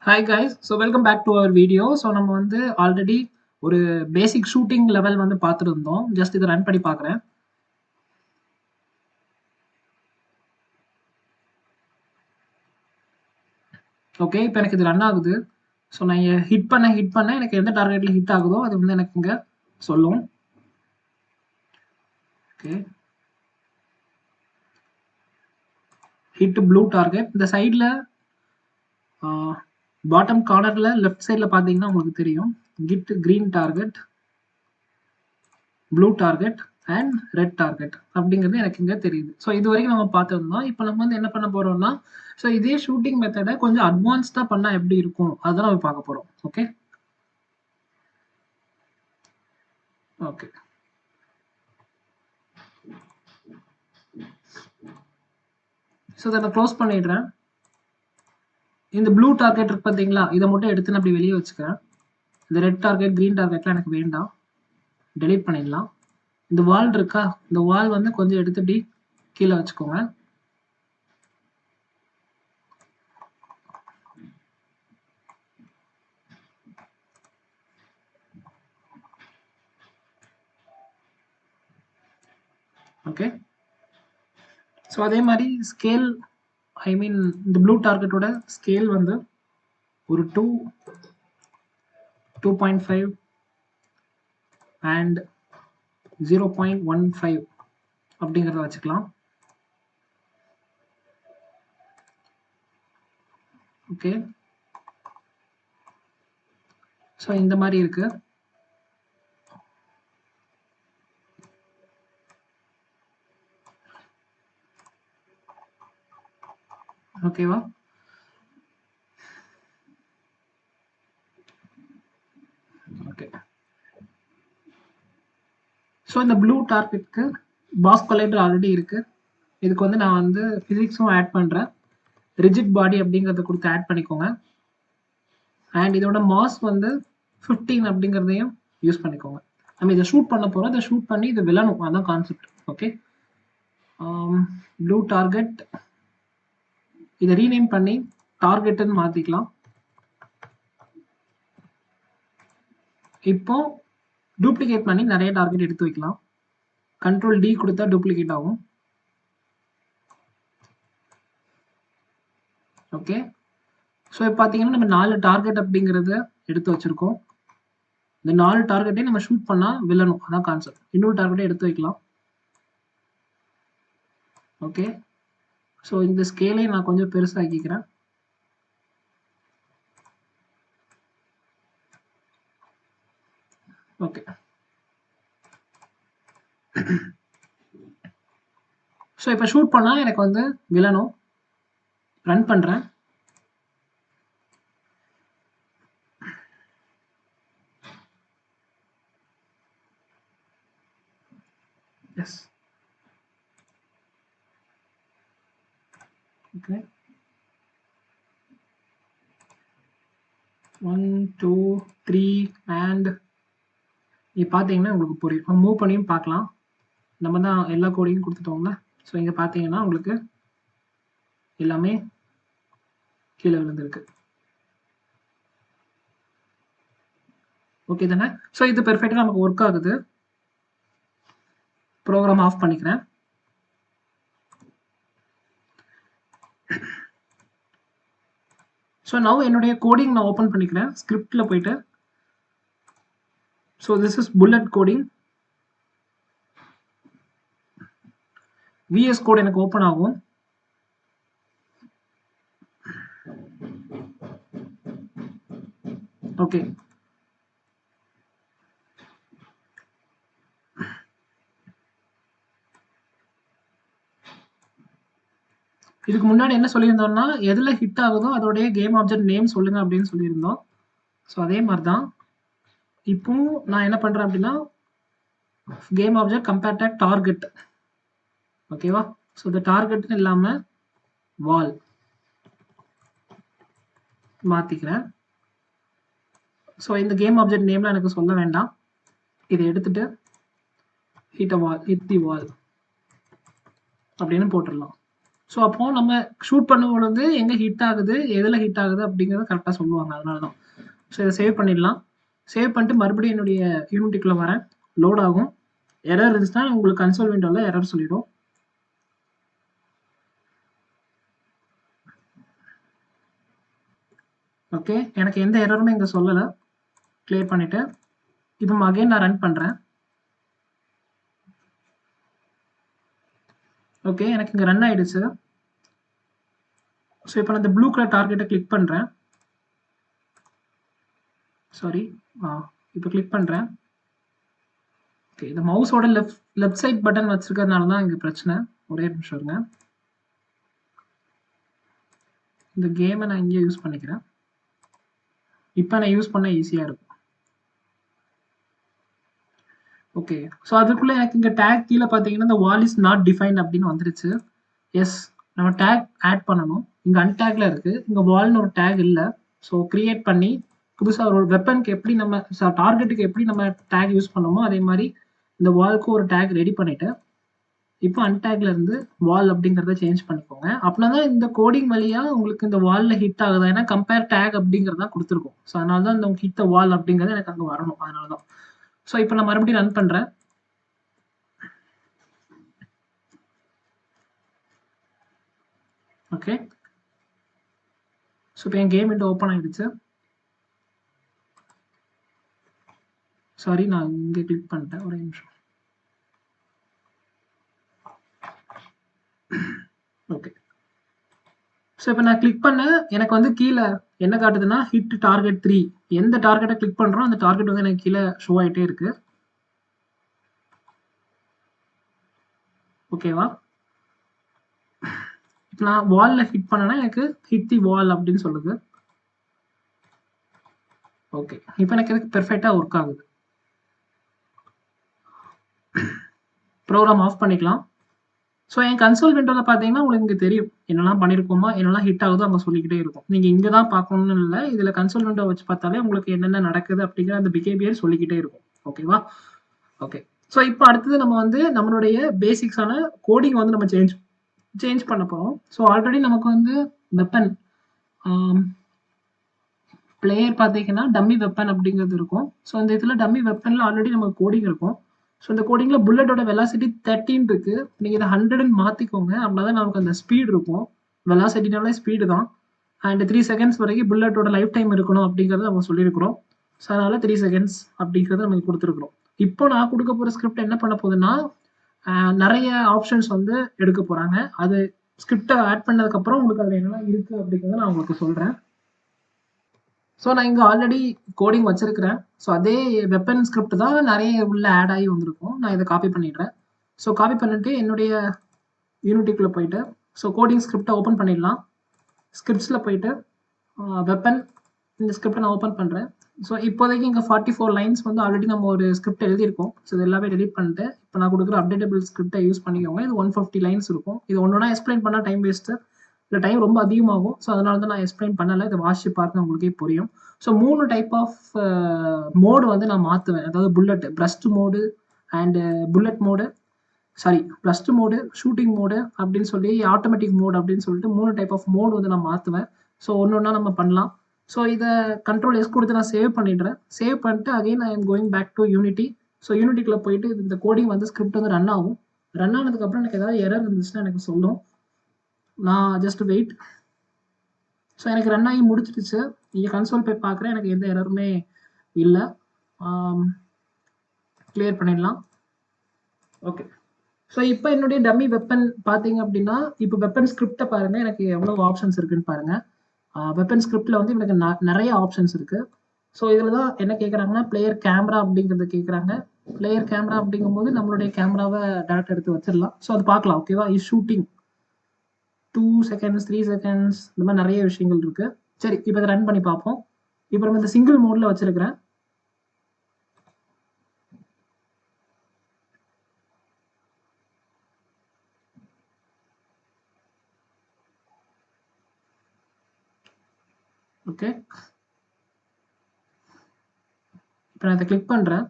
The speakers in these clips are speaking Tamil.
Hi guys, so welcome back to our video. So நம்ம வந்து ஆல்ரெடி ஒரு பேசிக் ஷூட்டிங் லெவல் வந்து பார்த்துருந்தோம். ஜஸ்ட் இதை ரன் பண்ணி பார்க்குறேன். ஓகே, இப்போ எனக்கு இது ரன் ஆகுது. ஸோ நான் ஹிட் பண்ண எனக்கு எந்த டார்கெட்டில் ஹிட் ஆகுதோ அது வந்து எனக்கு இங்கே சொல்லும். Okay, hit blue target. இந்த சைடில் பாட்டம் கார்னரில் லெஃப்ட் சைடில் பார்த்தீங்கன்னா உங்களுக்கு தெரியும் கிட் green target, blue target and red target அப்படிங்கிறது எனக்கு இங்கே தெரியுது. ஸோ இது வரைக்கும் நம்ம பார்த்துருந்தோம். இப்போ நம்ம வந்து என்ன பண்ண போகிறோம்னா, ஸோ இதே ஷூட்டிங் மெத்தடை கொஞ்சம் அட்வான்ஸ்டாக பண்ணால் எப்படி இருக்கும் அதான் நம்ம பார்க்க போகிறோம். ஓகே ஓகே ஸோ இதை நான் க்ளோஸ் பண்ணிடுறேன். இந்த ப்ளூ டார்கெட் இருக்கு பார்த்தீங்களா, இதை மட்டும் எடுத்து நான் அப்படி வெளியே வச்சுக்கிறேன். இந்த ரெட் டார்கெட் க்ரீன் டார்கெட்லாம் எனக்கு வேண்டாம், டெலீட் பண்ணிடலாம். இந்த வால் இருக்கா, இந்த வால் வந்து கொஞ்சம் எடுத்து இப்படி கீழே வச்சுக்கோங்க. ஓகே, ஸோ அதே மாதிரி ஸ்கேல், ஐ மீன் இந்த ப்ளூ டார்கெட்டோட ஸ்கேல் வந்து ஒரு 2.5 அண்ட் 0.15 அப்படிங்கிறத வச்சுக்கலாம். ஓகே, ஸோ இந்த மாதிரி இருக்கு. ஓகேவா, ஓகே. ஸோ இந்த ப்ளூ டார்கெட்க்கு பாஸ் கொலைடர் ஆல்ரெடி இருக்கு. இதுக்கு வந்து நான் வந்து ஃபிசிக்ஸும் ஆட் பண்ணுறேன். ரிஜிட் பாடி அப்படிங்கிறத கொடுத்து ஆட் பண்ணிக்கோங்க. அண்ட் இதோட மாஸ் வந்து 15 அப்படிங்கிறதையும் யூஸ் பண்ணிக்கோங்க. நம்ம இதை ஷூட் பண்ண போகிறோம். இதை ஷூட் பண்ணி இது விழணும், அதான் கான்செப்ட். ஓகே, ப்ளூ டார்கெட், இதை ரீநேம் பண்ணி டார்கெட்னு மாற்றிக்கலாம். இப்போ டூப்ளிகேட் பண்ணி நிறைய டார்கெட் எடுத்து வைக்கலாம். கண்ட்ரோல் டி கொடுத்தா டூப்ளிகேட் ஆகும். ஓகே, ஸோ இப்போ பார்த்தீங்கன்னா நம்ம 4 டார்கெட் அப்படிங்கிறத எடுத்து வச்சிருக்கோம். இந்த 4 டார்கெட்டே நம்ம ஷூட் பண்ணால் விழணும், அதான் கான்செப்ட். இன்னொரு டார்கெட்டை எடுத்து வைக்கலாம். ஓகே, ஸோ இந்த ஸ்கேலை நான் கொஞ்சம் பெருசாக்கிக்கிறேன். ஓகே, ஸோ இப்போ ஷூட் பண்ணால் எனக்கு வந்து விழணும். ரன் பண்ணுறேன். எஸ், ஓகே, 1 2 3 அண்ட் நீ பார்த்தீங்கன்னா உங்களுக்கு புரியும். மூவ் பண்ணியும் பார்க்கலாம். நம்ம தான் எல்லா கோடையும் கொடுத்துட்டோம்ல. ஸோ இங்கே பார்த்தீங்கன்னா உங்களுக்கு எல்லாமே கீழே விழுந்திருக்கு. ஓகே தானே? ஸோ இது பெர்ஃபெக்டாக நமக்கு ஒர்க் ஆகுது. ப்ரோக்ராம் ஆஃப் பண்ணிக்கிறேன். ஸோ நவ் என்னுடைய கோடிங் நான் ஓப்பன் பண்ணிக்கிறேன். ஸ்கிரிப்டில் போயிட்டு, so this is bullet coding. VS code எனக்கு ஓப்பன் ஆகும். ஓகே, இதுக்கு முன்னாடி என்ன சொல்லியிருந்தோம்னா, எதில் ஹிட் ஆகுதோ அதோடைய கேம் ஆப்ஜெக்ட் நேம் சொல்லுங்க அப்படின்னு சொல்லியிருந்தோம். ஸோ அதே மாதிரி தான் இப்போ நான் என்ன பண்ணுறேன் அப்படின்னா, கேம் ஆப்ஜெக்ட் கம்பேர்ட் டார்கெட். ஓகேவா, ஸோ இந்த டார்கெட்னு இல்லாமல் வால் மாற்றிக்கிறேன். ஸோ இந்த கேம் ஆப்ஜெக்ட் நேம்ல எனக்கு சொல்ல வேண்டாம். இதை எடுத்துட்டு ஹிட் தி வால் அப்படின்னு போட்டுடலாம். ஸோ அப்போ நம்ம ஷூட் பண்ணும் பொழுது எங்கே ஹிட் ஆகுது எதில் ஹிட் ஆகுது அப்படிங்கிறத கரெக்டாக சொல்லுவாங்க. அதனால தான். ஸோ இதை சேவ் பண்ணிடலாம். சேவ் பண்ணிட்டு மறுபடியும் என்னுடைய யூனிட்டிக்குள்ளே வரேன். லோட் ஆகும். எரர் இருந்துச்சுன்னா உங்களுக்கு கன்சோல் விண்டோவில் எரர் சொல்லிடும். ஓகே, எனக்கு எந்த எரருமே இங்கே சொல்லலை. கிளியர் பண்ணிவிட்டு இப்போ அகைன் நான் ரன் பண்ணுறேன். ஓகே, எனக்கு இங்கே ரன் ஆயிடுச்சு. ஸோ இப்போ நான் இந்த ப்ளூ கலர் டார்கெட்டை கிளிக் பண்ணுறேன். சாரி, இப்போ கிளிக் பண்ணுறேன். ஓகே, இந்த மவுஸோட லெஃப்ட் சைட் பட்டன் வச்சிருக்கிறதுனால தான் இங்கே பிரச்சனை. ஒரே நிமிஷம் இருங்க. இந்த கேமை நான் இங்கே யூஸ் பண்ணிக்கிறேன். இப்போ நான் யூஸ் பண்ண ஈஸியாக இருக்கும். ஓகே, ஸோ அதுக்குள்ளே எனக்கு இங்கே டேக் கீழே பார்த்தீங்கன்னா இந்த வால் இஸ் நாட் டிஃபைன்ட் அப்படின்னு வந்துருச்சு. எஸ், நம்ம டேக் ஆட் பண்ணணும். இங்கே அன்டேக்ல இருக்குது, இங்கே வால்னு ஒரு டேக் இல்லை. ஸோ கிரியேட் பண்ணி புதுசாக ஒரு வெப்பனுக்கு எப்படி நம்ம டார்கெட்டுக்கு எப்படி நம்ம டேக் யூஸ் பண்ணோமோ அதே மாதிரி இந்த வால்க்கு ஒரு டேக் ரெடி பண்ணிவிட்டு இப்போ அன்டேக்ல இருந்து வால் அப்படிங்கிறத சேஞ்ச் பண்ணிக்கோங்க. அப்படின்னா தான் இந்த கோடிங் வழியாக உங்களுக்கு இந்த வாலில் ஹிட் ஆகுது. ஏன்னா கம்பேர் டேக் அப்படிங்கிறதா கொடுத்துருக்கோம். ஸோ அதனால தான் இந்த ஹிட் வால் அப்படிங்கிறது எனக்கு அங்கே வரணும். அதனால தான். ஸோ இப்போ நான் மறுபடியும் ரன் பண்ணுறேன். ஓகே, ஸோ இப்போ என் கேம் விண்டோ ஓப்பன் ஆகிடுச்சு. சாரி, நான் இங்கே கிளிக் பண்ணிட்டேன். ஒரே நிமிஷம். ஓகே, ஸோ இப்போ நான் கிளிக் பண்ண எனக்கு வந்து கீழே என்ன காட்டுதுன்னா ஹிட் டார்கெட் 3. எந்த டார்கெட்டை கிளிக் பண்ணுறோம் அந்த டார்கெட் வந்து எனக்கு கீழே ஷோ ஆகிட்டே இருக்கு. ஓகேவா? இப்போ நான் வாலில் ஹிட் பண்ணேன்னா எனக்கு ஹிட் தி வால் அப்படின்னு சொல்லுது. ஓகே, இப்போ எனக்கு இதுக்கு பெர்ஃபெக்டாக ஒர்க் ஆகுது. ப்ரோக்ராம் ஆஃப் பண்ணிக்கலாம். ஸோ என் கன்சோல் விண்டோவில் பார்த்தீங்கன்னா உங்களுக்கு இங்கே தெரியும் என்னெல்லாம் பண்ணியிருக்கோமா, என்னெல்லாம் ஹிட் ஆகுதோ அங்கே சொல்லிக்கிட்டே இருக்கும். நீங்கள் இங்கே தான் பார்க்கணும்னு இல்லை, இதில் கன்சோல் விண்டோ வச்சு பார்த்தாலே உங்களுக்கு என்னென்ன நடக்குது அப்படிங்கிற அந்த பிஹேவியர் சொல்லிக்கிட்டே இருக்கும். ஓகேவா? ஓகே, ஸோ இப்போ அடுத்தது நம்ம வந்து நம்மளுடைய பேசிக்ஸான கோடிங் வந்து நம்ம சேஞ்ச் பண்ண போகிறோம். ஸோ ஆல்ரெடி நமக்கு வந்து வெப்பன் பிளேயர் பார்த்தீங்கன்னா டம்மி வெப்பன் அப்படிங்கிறது இருக்கும். ஸோ இந்த இதில் டம்மி வெப்பனில் ஆல்ரெடி நமக்கு கோடிங் இருக்கும். ஸோ இந்த கோடிங்கில் புல்லட்டோட வெலாசிட்டி 13 இருக்கு. நீங்கள் இதை 100ன்னு மாற்றிக்கோங்க. அப்படின்னா தான் நமக்கு அந்த ஸ்பீட் இருக்கும். வெலாசிட்டினாலே ஸ்பீடு தான். அண்ட் 3 செகண்ட்ஸ் வரைக்கும் புல்லட்டோட லைஃப் டைம் இருக்கணும் அப்படிங்கிறத நம்ம சொல்லியிருக்கிறோம். ஸோ அதனால 3 செகண்ட்ஸ் அப்படிங்கிறத நமக்கு கொடுத்துருக்குறோம். இப்போ நான் கொடுக்க போகிற ஸ்கிரிப்ட் என்ன பண்ண போகுதுன்னா நிறைய ஆப்ஷன்ஸ் வந்து எடுக்க போகிறாங்க. அது ஸ்கிரிப்டை ஆட் பண்ணதுக்கப்புறம் உங்களுக்கு அதில் என்னெல்லாம் இருக்குது அப்படிங்கிறத நான் உங்களுக்கு சொல்கிறேன். ஸோ நான் இங்கே ஆல்ரெடி கோடிங் வச்சிருக்கிறேன். ஸோ அதே வெப்பன் ஸ்கிரிப்ட் தான் நிறைய உள்ள ஆட் ஆகி வந்திருக்கும். நான் இதை காப்பி பண்ணிடுறேன். ஸோ காப்பி பண்ணிட்டு என்னுடைய யூனிட்டிக்குள்ளே போயிட்டு ஸோ கோடிங் ஸ்கிரிப்டை ஓப்பன் பண்ணிடலாம். ஸ்கிரிப்ட்ஸில் போயிட்டு வெப்பன் இந்த ஸ்கிரிப்டை நான் ஓப்பன் பண்ணுறேன். ஸோ இப்போதைக்கு இங்கே 44 லைன்ஸ் வந்து ஆல்ரெடி நம்ம ஒரு ஸ்கிரிப்ட் எழுதியிருக்கோம். ஸோ இது எல்லாமே டெலிட் பண்ணிட்டு இப்போ நான் கொடுக்குற அப்டேட்டபிள் ஸ்கிரிப்டை யூஸ் பண்ணிக்கோங்க. இது 150 லைன்ஸ் இருக்கும். இது ஒன்றுனா எக்ஸ்பிளைன் பண்ணால் டைம் வேஸ்ட்டு, இல்லை டைம் ரொம்ப அதிகமாகும். ஸோ அதனால தான் நான் எக்ஸ்பிளைன் பண்ணலை. இதை வாசிச்சு பார்த்து உங்களுக்கே புரியும். ஸோ 3 டைப் ஆஃப் மோடு வந்து நான் மாற்றுவேன். அதாவது bullet breast mode and bullet mode, sorry breast mode, shooting mode அப்படின்னு சொல்லி ஆட்டோமேட்டிக் மோடு அப்படின்னு சொல்லிட்டு 3 டைப் ஆஃப் மோடு வந்து நான் மாற்றுவேன். ஸோ ஒன்று ஒன்றா நம்ம பண்ணலாம். ஸோ இதை கண்ட்ரோல் எஸ் கொடுத்து நான் சேவ் பண்ணிடுறேன். சேவ் பண்ணிட்டு again I am going back to Unity. So யூனிட்டிக்குள்ளே போயிட்டு இந்த கோடிங் வந்து ஸ்கிரிப்ட் வந்து ரன் ஆகும். ரன் ஆனதுக்கப்புறம் எனக்கு ஏதாவது எரர் இருந்துச்சுன்னா எனக்கு சொல்லும். நான் ஜஸ்ட் வெயிட். ஸோ எனக்கு ரன் ஆகி முடிச்சிடுச்சு. நீங்கள் கன்சோல் போய் பார்க்குறேன், எனக்கு எந்த எரருமே இல்லை. கிளியர் பண்ணிடலாம். ஓகே, ஸோ இப்போ என்னுடைய டம்மி வெப்பன் பார்த்தீங்க அப்படின்னா இப்போ வெப்பன் ஸ்கிரிப்டை பாருங்கள், எனக்கு எவ்வளோ ஆப்ஷன்ஸ் இருக்குன்னு பாருங்கள். வெப்பன் ஸ்கிரிப்டில் வந்து எனக்கு நிறைய ஆப்ஷன்ஸ் இருக்குது. ஸோ இதில் தான் என்ன கேட்குறாங்கன்னா பிளேயர் கேமரா அப்படிங்கிறத கேட்குறாங்க. பிளேயர் கேமரா அப்படிங்கும்போது நம்மளுடைய கேமராவை டேரக்ட் எடுத்து வச்சிடலாம். ஸோ அது பார்க்கலாம். ஓகேவா? இஸ் ஷூட்டிங் 2 செகண்ட்ஸ் 3 செகண்ட்ஸ் இந்த மாதிரி நிறைய விஷயங்கள் இருக்கு. சரி, இப்போ இதை ரன் பண்ணி பார்ப்போம். இப்போ நம்ம இந்த சிங்கிள் மோட்ல வச்சிருக்கிறேன். ஓகே, இப்போ நான் இதை கிளிக் பண்றேன்.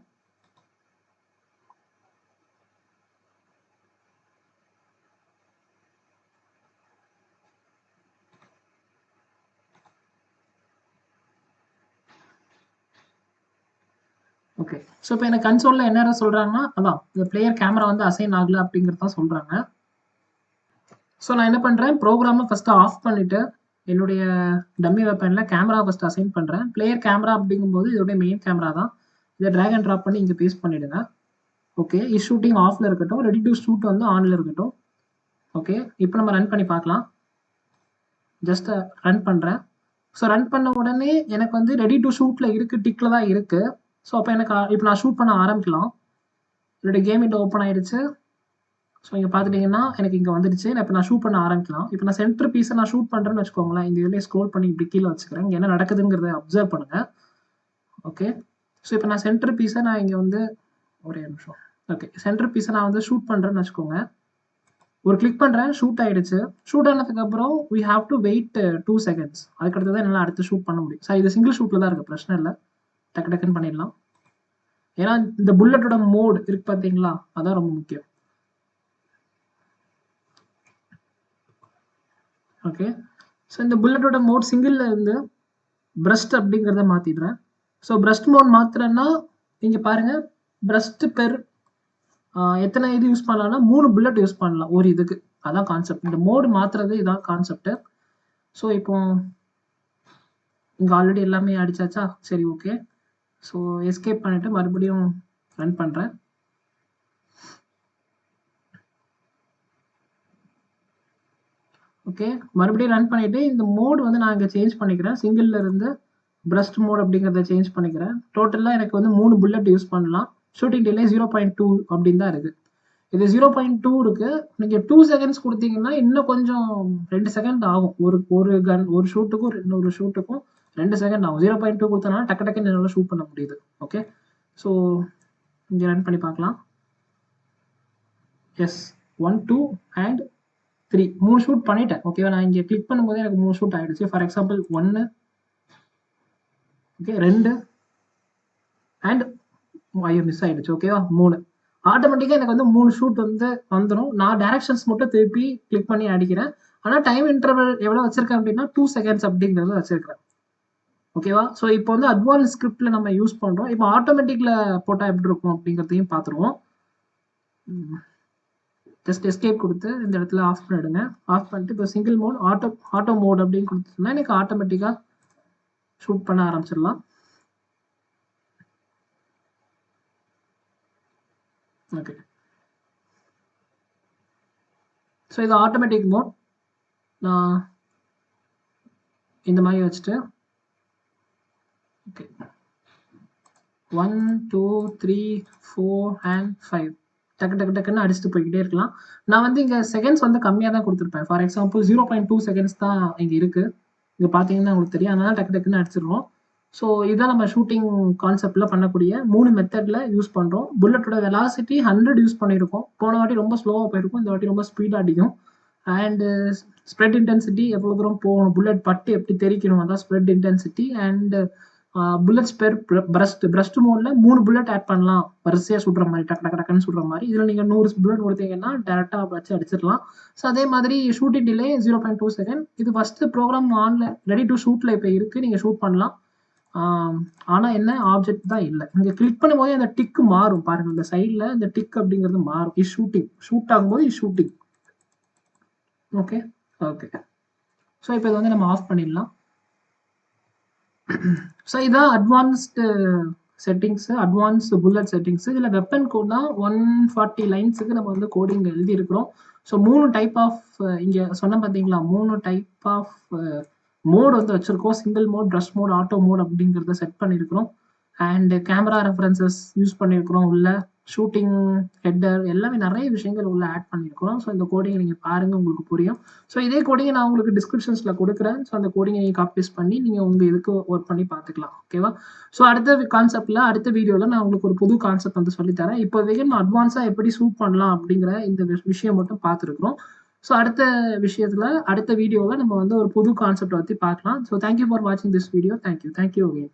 ஓகே. ஸோ இப்போ எனக்கு கன்சோலில் என்ன சொல்கிறாங்கன்னா அதான் இந்த பிளேயர் கேமரா வந்து அசைன் ஆகலை அப்படிங்கிறது தான் சொல்கிறாங்க. ஸோ நான் என்ன பண்ணுறேன், ப்ரோக்ராமை ஃபஸ்ட்டு ஆஃப் பண்ணிவிட்டு என்னுடைய டம்மி வெப்பனில் கேமரா ஃபஸ்ட்டு அசைன் பண்ணுறேன். பிளேயர் கேமரா அப்படிங்கும்போது இதோடைய மெயின் கேமரா தான். இதை ட்ராக் அண்ட் ட்ராப் பண்ணி இங்கே பேஸ்ட் பண்ணிவிடுங்க. ஓகே, இஸ் ஷூட்டிங் ஆஃபில் இருக்கட்டும், ரெடி டு ஷூட் வந்து ஆனில் இருக்கட்டும். ஓகே, இப்போ நம்ம ரன் பண்ணி பார்க்கலாம். ஜஸ்ட் ரன் பண்ணுறேன். ஸோ ரன் பண்ண உடனே எனக்கு வந்து ரெடி டு ஷூட்டில் இருக்குது, டிக்கில் தான் இருக்குது. ஸோ அப்போ எனக்கு இப்போ நான் ஷூட் பண்ண ஆரம்பிக்கலாம். என்னுடைய கேம் விண்டோ ஓப்பன் ஆகிடுச்சு. ஸோ இங்கே பார்த்துட்டிங்கன்னா எனக்கு இங்கே வந்துடுச்சு. இப்போ நான் ஷூட் பண்ண ஆரம்பிக்கலாம். இப்போ நான் சென்டர் பீஸை நான் ஷூட் பண்ணுறேன்னு வச்சுக்கோங்களேன். இந்த இதிலே ஸ்க்ரோல் பண்ணி இப்படி கீழே வச்சுக்கிறேன். இங்கே என்ன நடக்குதுங்கிறத அப்சர்வ் பண்ணுங்கள். ஓகே, ஸோ இப்போ நான் சென்டர் பீஸை நான் இங்கே வந்து ஒரே நிமிஷம். ஓகே, சென்டர் பீஸை நான் வந்து ஷூட் பண்ணுறேன்னு வச்சுக்கோங்க. ஒரு கிளிக் பண்ணுறேன், ஷூட் ஆகிடுச்சு. ஷூட் ஆனதுக்கப்புறம் we have to wait 2 seconds. அதுக்கடுத்து தான் என்னால் அடுத்து ஷூட் பண்ண முடியும். சார் இது சிங்கிள் ஷூட்டில் தான் இருக்குது, பிரச்சனை இல்லை, டக்கு டக்குன்னு பண்ணிடலாம். ஏன்னா இந்த புல்லட்டோட மோட் இருக்கு பார்த்தீங்களா, அதான் ரொம்ப முக்கியம். ஓகே, ஸோ இந்த புல்லட்டோட மோட் சிங்கிளில் இருந்து பிரஸ்ட் அப்படிங்கிறத மாற்றிடுறேன். ஸோ பிரஸ்ட் மோட் மாற்றுறேன்னா இங்கே பாருங்கள், பிரஸ்ட் பெர் எத்தனை இது யூஸ் பண்ணலாம்னா 3 புல்லட் யூஸ் பண்ணலாம் ஒரு இதுக்கு. அதான் கான்செப்ட். இந்த மோடு மாற்றுறது இதான் கான்செப்ட். ஸோ இப்போ இங்கே ஆல்ரெடி எல்லாமே அடிச்சாச்சா, சரி ஓகே. ஸோ எஸ்கேப் பண்ணிவிட்டு மறுபடியும் ரன் பண்ணுறேன். ஓகே, மறுபடியும் ரன் பண்ணிவிட்டு இந்த மோடு வந்து நான் இங்கே சேஞ்ச் பண்ணிக்கிறேன். சிங்கிளில் இருந்து பிரஸ்ட் மோட் அப்படிங்கிறத சேஞ்ச் பண்ணிக்கிறேன். டோட்டலாக எனக்கு வந்து 3 புல்லட் யூஸ் பண்ணலாம். ஷூட்டிங் டிலே 0.2 அப்படின்னு தான் இருக்குது. இது 0.2 இருக்குது. நீங்கள் 2 செகண்ட்ஸ் கொடுத்தீங்கன்னா இன்னும் கொஞ்சம் 2 செகண்ட் ஆகும். ஒரு ஷூட்டுக்கும் இன்னொரு ஷூட்டுக்கும் 2 செகண்ட் ஆகும். 0.2 கொடுத்தனால டக்கு டக்குன்னு என்னால் ஷூட் பண்ண முடியுது. ஓகே, ஸோ இங்கே ரன் பண்ணி பார்க்கலாம். எஸ், 1 2 and 3 3 ஷூட் பண்ணிட்டேன். ஓகேவா, நான் இங்கே கிளிக் பண்ணும்போது எனக்கு 3 ஷூட் ஆகிடுச்சு. ஃபார் எக்ஸாம்பிள் 1, ஓகே 2 அண்ட் ஐயோ மிஸ் ஆகிடுச்சு. ஓகேவா, 3. ஆட்டோமேட்டிக்காக எனக்கு வந்து 3 ஷூட் வந்து வந்துடும். நான் டைரக்ஷன்ஸ் மட்டும் திருப்பி கிளிக் பண்ணி அடிக்கிறேன். ஆனால் டைம் இன்டர்வல் எவ்வளோ வச்சிருக்கேன் அப்படின்னா 2 செகண்ட்ஸ் அப்படிங்கிறது வச்சிருக்கிறேன். ஓகேவா, ஸோ இப்போ வந்து அட்வான்ஸ் ஸ்கிரிப்டில் நம்ம யூஸ் பண்ணுறோம். இப்போ ஆட்டோமேட்டிக்கில் போட்டால் எப்படி இருக்கும் அப்படிங்கிறதையும் பார்த்துருவோம். ஜஸ்ட் எஸ்கேப் கொடுத்து இந்த இடத்துல ஆஃப் பண்ணிவிடுங்க. ஆஃப் பண்ணிட்டு இப்போ சிங்கிள் மோட் ஆட்டோ மோட் அப்படின்னு கொடுத்துருந்தா எனக்கு ஆட்டோமேட்டிக்காக ஷூட் பண்ண ஆரம்பிச்சிடலாம். ஓகே, ஸோ இது ஆட்டோமேட்டிக் மோட். நான் இந்த மாதிரி வச்சுட்டு ஓகே 1 2 3 4 and 5 டக்குன்னு அடிச்சுட்டு போய்கிட்டே இருக்கலாம். நான் வந்து இங்கே செகண்ட்ஸ் வந்து கம்மியாக தான் கொடுத்துருப்பேன். ஃபார் எக்ஸாம்பிள் 0.2 செகண்ட்ஸ் தான் இங்கே இருக்குது. இங்கே பார்த்தீங்கன்னா உங்களுக்கு தெரியும், அதனால டக்குன்னு அடிச்சிடுவோம். ஸோ இதுதான் நம்ம ஷூட்டிங் கான்செப்டில் பண்ணக்கூடிய 3 மெத்தடில் யூஸ் பண்ணுறோம். புல்லட்டோட வெலாசிட்டி 100 யூஸ் பண்ணியிருக்கோம். போன வாட்டி ரொம்ப ஸ்லோவாக போயிருக்கும், இந்த வாட்டி ரொம்ப ஸ்பீடாக அடிக்கும். அண்டு ஸ்ப்ரெட் இன்டென்சிட்டி எவ்வளோ தூரம் போகணும், புல்லட் பட்டு எப்படி தெரிக்கணும், அதான் spread intensity. And bullets per breast மோடில் 3 புல்லட் ஆட் பண்ணலாம், வரிசையாக சுடுற மாதிரி, டக்குன்னு சுடுற மாதிரி. இதில் நீங்கள் 100 புல்லட் கொடுத்தீங்கன்னா டேரெக்டாக வச்சு அடிச்சிடலாம். ஸோ அதே மாதிரி ஷூட்டிங் டிலே 0.2 செகண்ட். இது ஃபஸ்ட்டு ப்ரோக்ராம் ஆனில் ரெடி டு ஷூட்டில் இப்போ இருக்குது, நீங்கள் ஷூட் பண்ணலாம். ஆனால் என்ன ஆப்ஜெக்ட் தான் இல்லை. இங்கே கிளிக் பண்ணும்போது அந்த டிக்கு மாறும் பாருங்கள், இந்த சைடில் இந்த டிக் அப்படிங்கிறது மாறும். இஸ் ஷூட்டிங், ஷூட் ஆகும்போது is shooting. Okay okay, so இப்போ இதை வந்து நம்ம ஆஃப் பண்ணிடலாம். ஸோ இதான் advanced settings, advanced bullet settings. இதில் வெப்பன் கோட் தான் 140 லைன்ஸுக்கு நம்ம வந்து கோடிங் எழுதியிருக்கிறோம். ஸோ 3 டைப் ஆஃப் இங்கே சொன்ன பார்த்தீங்களா, 3 டைப் ஆஃப் மோட் வந்து வச்சுருக்கோம். Single mode, burst mode, auto mode அப்படிங்கிறத செட் பண்ணியிருக்கிறோம். அண்ட் கேமரா ரெஃபரன்சஸ் யூஸ் பண்ணியிருக்கிறோம். உள்ள ஷூட்டிங் ஹெட்டர் எல்லாமே நிறைய விஷயங்கள் உள்ள ஆட் பண்ணியிருக்கிறோம். ஸோ இந்த கோடிங்கை நீங்கள் பாருங்கள், உங்களுக்கு புரியும். ஸோ இதே கோடிங்கை நான் உங்களுக்கு டிஸ்கிரிப்ஷன்ஸில் கொடுக்குறேன். ஸோ அந்த கோடிங்கை நீங்கள் காப்பி பேஸ்ட் பண்ணி நீங்கள் உங்கள் இதுக்கு ஒர்க் பண்ணி பார்த்துக்கலாம். ஓகேவா, ஸோ அடுத்த கான்செப்டில் அடுத்த வீடியோவில் நான் உங்களுக்கு ஒரு புது கான்செப்ட் வந்து சொல்லித்தரேன். இப்போதைக்கு நம்ம அட்வான்ஸாக எப்படி ஷூட் பண்ணலாம் அப்படிங்கிற இந்த விஷயம் மட்டும் பார்த்துருக்குறோம். ஸோ அடுத்த விஷயத்தில் அடுத்த வீடியோவில் நம்ம வந்து ஒரு புது கான்செப்ட் பற்றி பார்க்கலாம். ஸோ தேங்க்யூ ஃபார் வாட்சிங் திஸ் வீடியோ. Thank you again.